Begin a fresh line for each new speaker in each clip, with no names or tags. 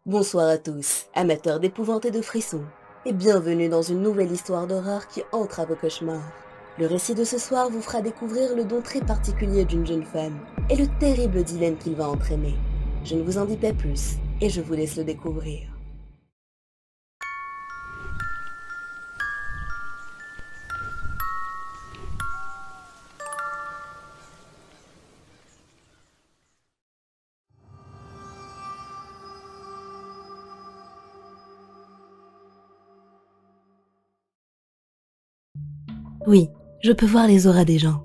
Bonsoir à tous, amateurs d'épouvante et de frissons, et bienvenue dans une nouvelle histoire d'horreur qui entre à vos cauchemars. Le récit de ce soir vous fera découvrir le don très particulier d'une jeune femme, et le terrible dilemme qu'il va entraîner. Je ne vous en dis pas plus, et je vous laisse le découvrir. Oui, je peux voir les auras des gens.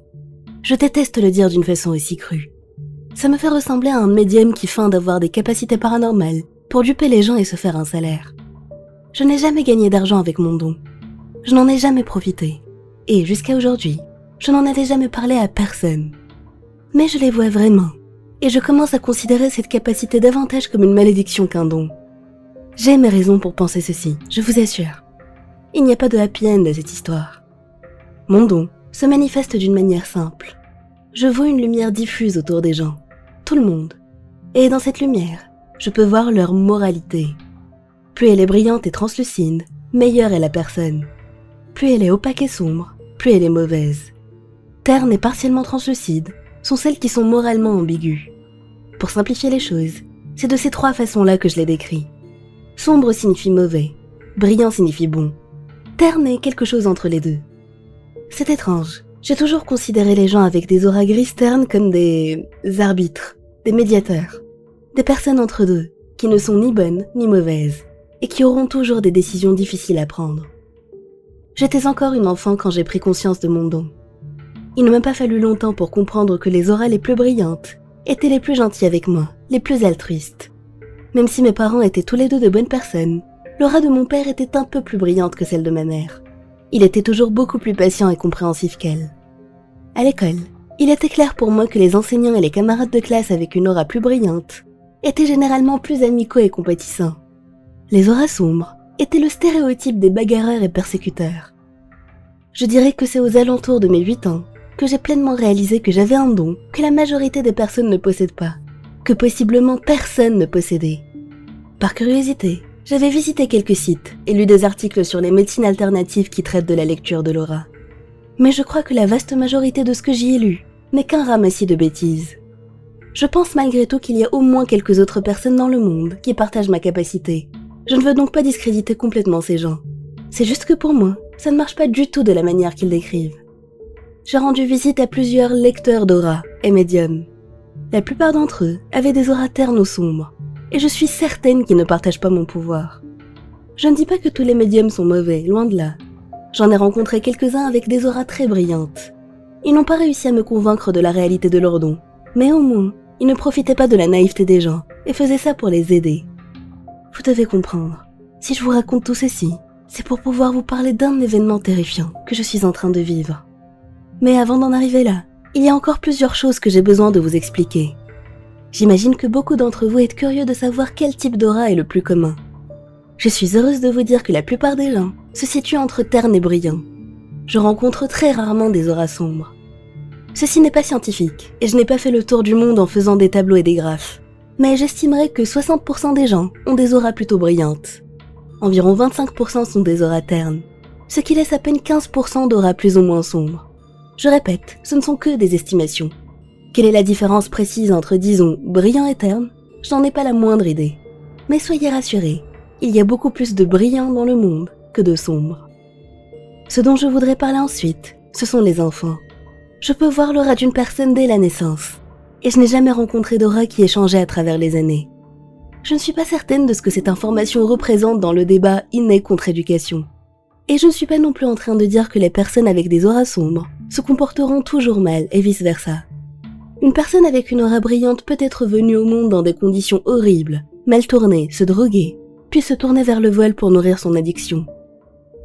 Je déteste le dire d'une façon aussi crue. Ça me fait ressembler à un médium qui feint d'avoir des capacités paranormales pour duper les gens et se faire un salaire. Je n'ai jamais gagné d'argent avec mon don. Je n'en ai jamais profité. Et jusqu'à aujourd'hui, je n'en avais jamais parlé à personne. Mais je les vois vraiment. Et je commence à considérer cette capacité davantage comme une malédiction qu'un don. J'ai mes raisons pour penser ceci, je vous assure. Il n'y a pas de happy end à cette histoire. Mon don se manifeste d'une manière simple. Je vois une lumière diffuse autour des gens, tout le monde. Et dans cette lumière, je peux voir leur moralité. Plus elle est brillante et translucide, meilleure est la personne. Plus elle est opaque et sombre, plus elle est mauvaise. Terne et partiellement translucide sont celles qui sont moralement ambiguës. Pour simplifier les choses, c'est de ces trois façons-là que je les décris. Sombre signifie mauvais, brillant signifie bon. Terne est quelque chose entre les deux. C'est étrange, j'ai toujours considéré les gens avec des auras grises ternes comme des arbitres, des médiateurs, des personnes entre deux, qui ne sont ni bonnes ni mauvaises, et qui auront toujours des décisions difficiles à prendre. J'étais encore une enfant quand j'ai pris conscience de mon don. Il ne m'a pas fallu longtemps pour comprendre que les auras les plus brillantes étaient les plus gentilles avec moi, les plus altruistes. Même si mes parents étaient tous les deux de bonnes personnes, l'aura de mon père était un peu plus brillante que celle de ma mère. Il était toujours beaucoup plus patient et compréhensif qu'elle. À l'école, il était clair pour moi que les enseignants et les camarades de classe avec une aura plus brillante étaient généralement plus amicaux et compatissants. Les auras sombres étaient le stéréotype des bagarreurs et persécuteurs. Je dirais que c'est aux alentours de mes 8 ans que j'ai pleinement réalisé que j'avais un don que la majorité des personnes ne possèdent pas, que possiblement personne ne possédait. Par curiosité, j'avais visité quelques sites et lu des articles sur les médecines alternatives qui traitent de la lecture de l'aura. Mais je crois que la vaste majorité de ce que j'y ai lu n'est qu'un ramassis de bêtises. Je pense malgré tout qu'il y a au moins quelques autres personnes dans le monde qui partagent ma capacité. Je ne veux donc pas discréditer complètement ces gens. C'est juste que pour moi, ça ne marche pas du tout de la manière qu'ils décrivent. J'ai rendu visite à plusieurs lecteurs d'aura et médiums. La plupart d'entre eux avaient des auras ternes ou sombres, et je suis certaine qu'ils ne partagent pas mon pouvoir. Je ne dis pas que tous les médiums sont mauvais, loin de là. J'en ai rencontré quelques-uns avec des auras très brillantes. Ils n'ont pas réussi à me convaincre de la réalité de leurs dons, mais au moins, ils ne profitaient pas de la naïveté des gens et faisaient ça pour les aider. Vous devez comprendre, si je vous raconte tout ceci, c'est pour pouvoir vous parler d'un événement terrifiant que je suis en train de vivre. Mais avant d'en arriver là, il y a encore plusieurs choses que j'ai besoin de vous expliquer. J'imagine que beaucoup d'entre vous êtes curieux de savoir quel type d'aura est le plus commun. Je suis heureuse de vous dire que la plupart des gens se situent entre terne et brillant. Je rencontre très rarement des auras sombres. Ceci n'est pas scientifique, et je n'ai pas fait le tour du monde en faisant des tableaux et des graphes. Mais j'estimerais que 60% des gens ont des auras plutôt brillantes. Environ 25% sont des auras ternes, ce qui laisse à peine 15% d'auras plus ou moins sombres. Je répète, ce ne sont que des estimations. Quelle est la différence précise entre, disons, brillant et terne ? Je n'en ai pas la moindre idée. Mais soyez rassurés, il y a beaucoup plus de brillants dans le monde que de sombres. Ce dont je voudrais parler ensuite, ce sont les enfants. Je peux voir l'aura d'une personne dès la naissance, et je n'ai jamais rencontré d'aura qui ait changé à travers les années. Je ne suis pas certaine de ce que cette information représente dans le débat inné contre éducation. Et je ne suis pas non plus en train de dire que les personnes avec des auras sombres se comporteront toujours mal et vice-versa. Une personne avec une aura brillante peut être venue au monde dans des conditions horribles, mal tourner, se droguer, puis se tourner vers le vol pour nourrir son addiction.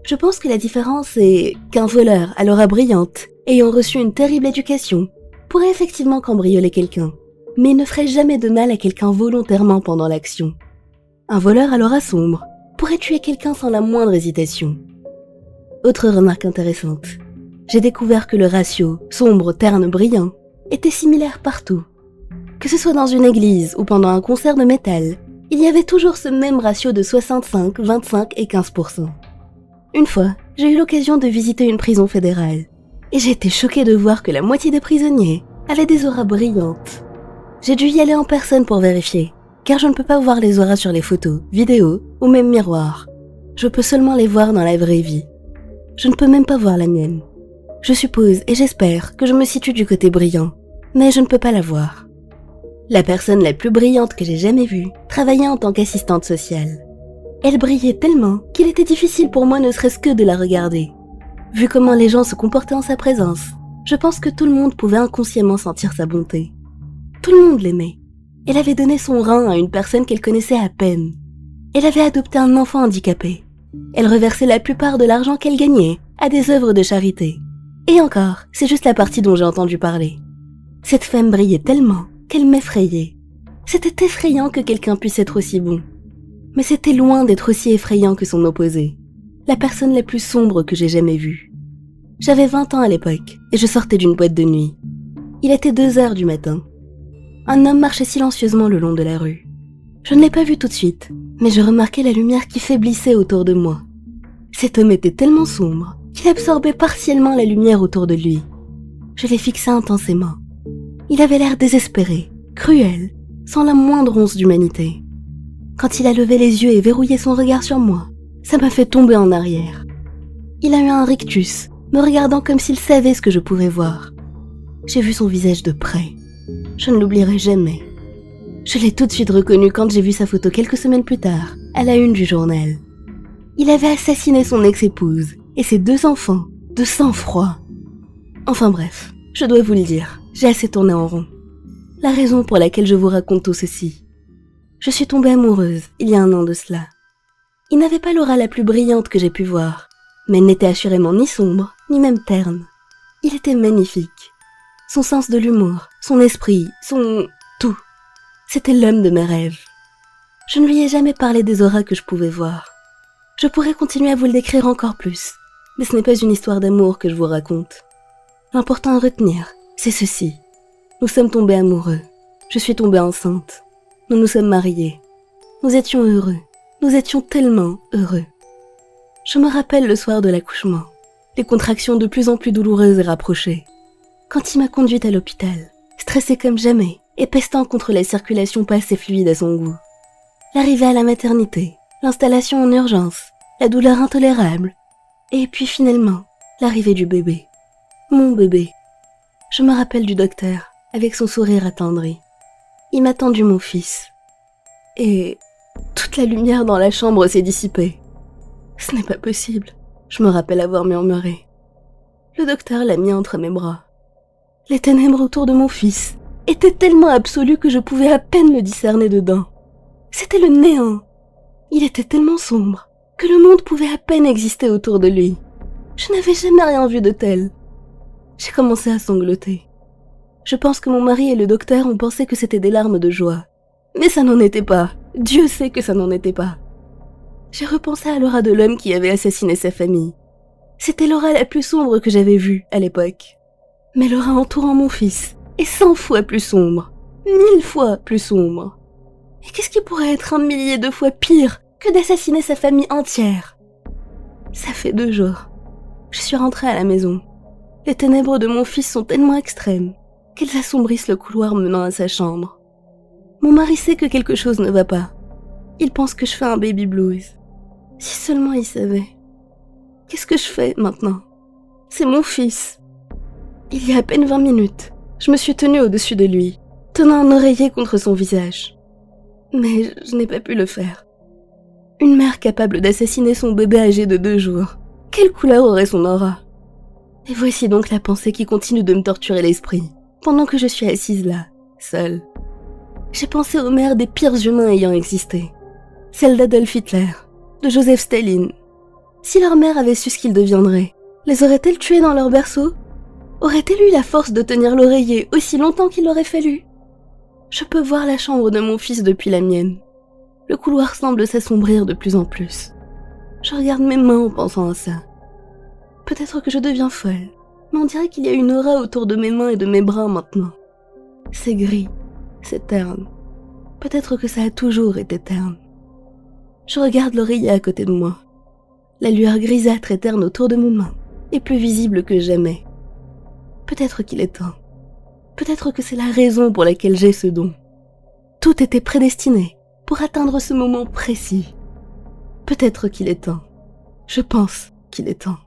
Je pense que la différence est qu'un voleur à l'aura brillante, ayant reçu une terrible éducation, pourrait effectivement cambrioler quelqu'un, mais il ne ferait jamais de mal à quelqu'un volontairement pendant l'action. Un voleur à l'aura sombre pourrait tuer quelqu'un sans la moindre hésitation. Autre remarque intéressante. J'ai découvert que le ratio sombre, terne, brillant était similaire partout. Que ce soit dans une église ou pendant un concert de métal, il y avait toujours ce même ratio de 65, 25 et 15%. Une fois, j'ai eu l'occasion de visiter une prison fédérale, et j'ai été choquée de voir que la moitié des prisonniers avaient des auras brillantes. J'ai dû y aller en personne pour vérifier, car je ne peux pas voir les auras sur les photos, vidéos ou même miroirs. Je peux seulement les voir dans la vraie vie. Je ne peux même pas voir la mienne. Je suppose et j'espère que je me situe du côté brillant, mais je ne peux pas la voir. La personne la plus brillante que j'ai jamais vue travaillait en tant qu'assistante sociale. Elle brillait tellement qu'il était difficile pour moi ne serait-ce que de la regarder. Vu comment les gens se comportaient en sa présence, je pense que tout le monde pouvait inconsciemment sentir sa bonté. Tout le monde l'aimait. Elle avait donné son rein à une personne qu'elle connaissait à peine. Elle avait adopté un enfant handicapé. Elle reversait la plupart de l'argent qu'elle gagnait à des œuvres de charité. Et encore, c'est juste la partie dont j'ai entendu parler. Cette femme brillait tellement qu'elle m'effrayait. C'était effrayant que quelqu'un puisse être aussi bon. Mais c'était loin d'être aussi effrayant que son opposé, la personne la plus sombre que j'ai jamais vue. J'avais 20 ans à l'époque et je sortais d'une boîte de nuit. Il était 2h du matin. Un homme marchait silencieusement le long de la rue. Je ne l'ai pas vu tout de suite, mais je remarquais la lumière qui faiblissait autour de moi. Cet homme était tellement sombre qu'il absorbait partiellement la lumière autour de lui. Je l'ai fixé intensément. Il avait l'air désespéré, cruel, sans la moindre once d'humanité. Quand il a levé les yeux et verrouillé son regard sur moi, ça m'a fait tomber en arrière. Il a eu un rictus, me regardant comme s'il savait ce que je pouvais voir. J'ai vu son visage de près. Je ne l'oublierai jamais. Je l'ai tout de suite reconnu quand j'ai vu sa photo quelques semaines plus tard, à la une du journal. Il avait assassiné son ex-épouse et ses 2 enfants, de sang-froid. Enfin bref, je dois vous le dire, j'ai assez tourné en rond. La raison pour laquelle je vous raconte tout ceci. Je suis tombée amoureuse il y a 1 an de cela. Il n'avait pas l'aura la plus brillante que j'ai pu voir, mais il n'était assurément ni sombre, ni même terne. Il était magnifique. Son sens de l'humour, son esprit, son... tout. C'était l'homme de mes rêves. Je ne lui ai jamais parlé des auras que je pouvais voir. Je pourrais continuer à vous le décrire encore plus, mais ce n'est pas une histoire d'amour que je vous raconte. L'important à retenir, c'est ceci. Nous sommes tombés amoureux. Je suis tombée enceinte. Nous nous sommes mariés. Nous étions heureux. Nous étions tellement heureux. Je me rappelle le soir de l'accouchement, les contractions de plus en plus douloureuses et rapprochées. Quand il m'a conduite à l'hôpital, stressée comme jamais et pestant contre la circulation pas assez fluide à son goût. L'arrivée à la maternité, l'installation en urgence, la douleur intolérable, et puis finalement, l'arrivée du bébé. Mon bébé. Je me rappelle du docteur, avec son sourire attendri. Il m'a tendu mon fils. Et toute la lumière dans la chambre s'est dissipée. Ce n'est pas possible, je me rappelle avoir murmuré. Le docteur l'a mis entre mes bras. Les ténèbres autour de mon fils étaient tellement absolues que je pouvais à peine le discerner dedans. C'était le néant. Il était tellement sombre que le monde pouvait à peine exister autour de lui. Je n'avais jamais rien vu de tel. J'ai commencé à sangloter. Je pense que mon mari et le docteur ont pensé que c'était des larmes de joie. Mais ça n'en était pas. Dieu sait que ça n'en était pas. J'ai repensé à l'aura de l'homme qui avait assassiné sa famille. C'était l'aura la plus sombre que j'avais vue à l'époque. Mais l'aura entourant mon fils est 100 fois plus sombre, 1000 fois plus sombre. Et qu'est-ce qui pourrait être 1 millier de fois pire que d'assassiner sa famille entière? Ça fait 2 jours. Je suis rentrée à la maison. Les ténèbres de mon fils sont tellement extrêmes qu'elles assombrissent le couloir menant à sa chambre. Mon mari sait que quelque chose ne va pas. Il pense que je fais un baby blues. Si seulement il savait. Qu'est-ce que je fais maintenant? C'est mon fils. Il y a à peine 20 minutes, je me suis tenue au-dessus de lui, tenant un oreiller contre son visage. Mais je n'ai pas pu le faire. Une mère capable d'assassiner son bébé âgé de 2 jours, quelle couleur aurait son aura? Et voici donc la pensée qui continue de me torturer l'esprit, pendant que je suis assise là, seule. J'ai pensé aux mères des pires humains ayant existé. Celle d'Adolf Hitler, de Joseph Staline. Si leur mère avait su ce qu'ils deviendraient, les aurait-elle tués dans leur berceau? Aurait-elle eu la force de tenir l'oreiller aussi longtemps qu'il aurait fallu? Je peux voir la chambre de mon fils depuis la mienne. Le couloir semble s'assombrir de plus en plus. Je regarde mes mains en pensant à ça. Peut-être que je deviens folle, mais on dirait qu'il y a une aura autour de mes mains et de mes bras maintenant. C'est gris, c'est terne. Peut-être que ça a toujours été terne. Je regarde l'oreiller à côté de moi. La lueur grisâtre et terne autour de mes mains est plus visible que jamais. Peut-être qu'il est temps. Peut-être que c'est la raison pour laquelle j'ai ce don. Tout était prédestiné pour atteindre ce moment précis. Peut-être qu'il est temps. Je pense qu'il est temps.